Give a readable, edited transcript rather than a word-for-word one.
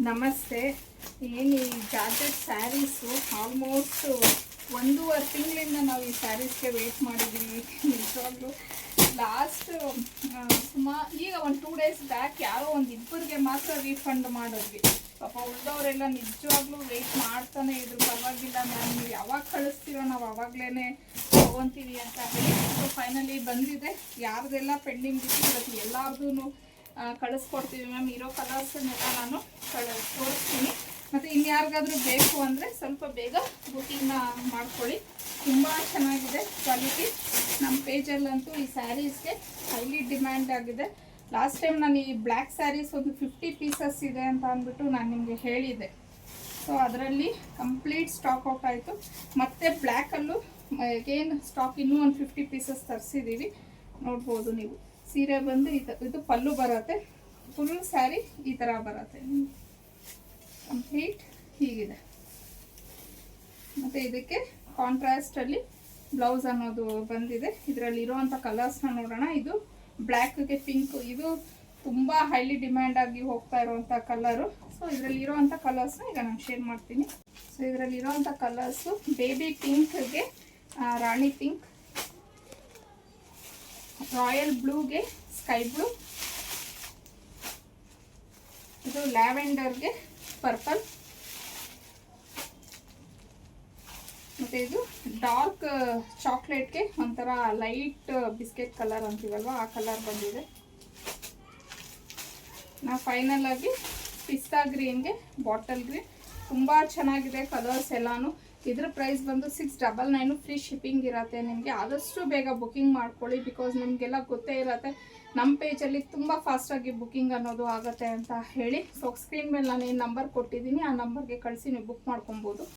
ನಮಸ್ತೆ. ಏನು ಈ ಜಾರ್ಜೆಟ್ ಸ್ಯಾರೀಸು ಆಲ್ಮೋಸ್ಟ್ 1.5 ತಿಂಗಳಿಂದ ನಾವು ಈ ಸ್ಯಾರೀಸ್ಗೆ ವೆಯ್ಟ್ ಮಾಡಿದ್ದೀವಿ. ನಿಜವಾಗ್ಲೂ ಲಾಸ್ಟ್ ಈಗ ಒಂದು 2 ಡೇಸ್ ಬ್ಯಾಕ್ ಯಾರೋ ಒಂದು ಇಬ್ಬರಿಗೆ ಮಾತ್ರ ರೀಫಂಡ್ ಮಾಡಿದ್ವಿ. ಪಾಪ ಉಳಿದವರೆಲ್ಲ ನಿಜವಾಗ್ಲೂ ವೆಯ್ಟ್ ಮಾಡ್ತಾನೆ ಇದ್ರು. ಪರವಾಗಿಲ್ಲ ಮ್ಯಾಮ್, ನೀವು ಯಾವಾಗ ಕಳಿಸ್ತೀರೋ ನಾವು ಆವಾಗಲೇ ತೊಗೊತೀವಿ ಅಂತ ಹೇಳಿ. ಸೊ ಫೈನಲಿ ಬಂದಿದೆ. ಯಾರ್ದೆಲ್ಲ ಪೆಂಡಿಂಗ್ ಇತ್ತು ಇವತ್ತು ಎಲ್ಲಾರ್ದು ಕಳಿಸ್ಕೊಡ್ತೀವಿ ಮ್ಯಾಮ್. ಇರೋ ಕಲರ್ಸನ್ನೆಲ್ಲ ನಾನು ತೋರಿಸ್ತೀನಿ. ಮತ್ತು ಇನ್ಯಾರಿಗಾದ್ರೂ ಬೇಕು ಅಂದರೆ ಸ್ವಲ್ಪ ಬೇಗ ಬುಕ್ಕಿಂಗ್ನ ಮಾಡ್ಕೊಳ್ಳಿ. ತುಂಬ ಚೆನ್ನಾಗಿದೆ ಕ್ವಾಲಿಟಿ. ನಮ್ಮ ಪೇಜಲ್ಲಂತೂ ಈ ಸ್ಯಾರೀಸ್ಗೆ ಹೈಲಿ ಡಿಮ್ಯಾಂಡ್ ಆಗಿದೆ. ಲಾಸ್ಟ್ ಟೈಮ್ ನಾನು ಈ ಬ್ಲ್ಯಾಕ್ ಸ್ಯಾರೀಸ್ ಒಂದು 50 ಪೀಸಸ್ ಇದೆ ಅಂತ ಅಂದ್ಬಿಟ್ಟು ನಾನು ನಿಮಗೆ ಹೇಳಿದ್ದೆ. ಸೊ ಅದರಲ್ಲಿ ಕಂಪ್ಲೀಟ್ ಸ್ಟಾಕ್ ಔಟ್ ಆಯಿತು. ಮತ್ತು ಬ್ಲ್ಯಾಕಲ್ಲೂ ಅಗೇನ್ ಸ್ಟಾಕ್ ಇನ್ನೂ ಒಂದು 50 ಪೀಸಸ್ ತರಿಸಿದ್ದೀವಿ. ನೋಡ್ಬೋದು ನೀವು. ಸೀರೆ ಬಂದು ಇದು ಪಲ್ಲು ಬರುತ್ತೆ. ಫುಲ್ ಸ್ಯಾರಿ ಈ ಥರ ಬರುತ್ತೆ. ಕಂಪ್ಲೀಟ್ ಹೀಗಿದೆ. ಮತ್ತು ಇದಕ್ಕೆ ಕಾಂಟ್ರಾಸ್ಟಲ್ಲಿ ಬ್ಲೌಸ್ ಅನ್ನೋದು ಬಂದಿದೆ. ಇದರಲ್ಲಿ ಇರೋವಂಥ ಕಲರ್ಸ್ನ ನೋಡೋಣ. ಇದು ಬ್ಲ್ಯಾಕ್ಗೆ ಪಿಂಕ್, ಇದು ತುಂಬ ಹೈಲಿ ಡಿಮ್ಯಾಂಡ್ ಆಗಿ ಹೋಗ್ತಾ ಇರೋವಂಥ ಕಲರು. ಸೊ ಇದರಲ್ಲಿ ಇರೋವಂಥ ಕಲರ್ಸ್ನ ಈಗ ನಾನು ಶೇರ್ ಮಾಡ್ತೀನಿ. ಸೊ ಇದರಲ್ಲಿ ಇರೋವಂಥ ಕಲರ್ಸು ಬೇಬಿ ಪಿಂಕ್ಗೆ ರಾಣಿ ಪಿಂಕ್, ರಾಯಲ್ ಬ್ಲೂಗೆ ಸ್ಕೈ ಬ್ಲೂ, ಇದು ಲ್ಯಾವೆಂಡರ್ಗೆ ಪರ್ಪಲ್, ಮತ್ತು ಇದು ಡಾರ್ಕ್ ಚಾಕ್ಲೇಟ್ಗೆ ಒಂಥರ ಲೈಟ್ ಬಿಸ್ಕೆಟ್ ಕಲರ್ ಅಂತೀವಲ್ವ ಆ ಕಲರ್ ಬಂದಿದೆ. ನಾವು ಫೈನಲ್ ಆಗಿ ಪಿಸ್ತಾ ಗ್ರೀನ್ಗೆ ಬಾಟಲ್ ಗ್ರೀನ್. ತುಂಬ ಚೆನ್ನಾಗಿದೆ ಕಲರ್ಸ್ ಎಲ್ಲಾನು. ಇದ್ರ ಪ್ರೈಸ್ ಬಂದು 699. ಫ್ರೀ ಶಿಪ್ಪಿಂಗ್ ಇರುತ್ತೆ ನಿಮಗೆ. ಆದಷ್ಟು ಬೇಗ ಬುಕ್ಕಿಂಗ್ ಮಾಡ್ಕೊಳ್ಳಿ. ಬಿಕಾಸ್ ನಿಮಗೆಲ್ಲ ಗೊತ್ತೇ ಇರುತ್ತೆ ನಮ್ಮ ಪೇಜಲ್ಲಿ ತುಂಬ ಫಾಸ್ಟಾಗಿ ಬುಕ್ಕಿಂಗ್ ಅನ್ನೋದು ಆಗುತ್ತೆ ಅಂತ ಹೇಳಿ. ಸೊ ಸ್ಕ್ರೀನ್ ಮೇಲೆ ನಾನು ಏನು ನಂಬರ್ ಕೊಟ್ಟಿದ್ದೀನಿ ಆ ನಂಬರ್ಗೆ ಕಳಿಸಿ ನೀವು ಬುಕ್ ಮಾಡ್ಕೊಬೋದು.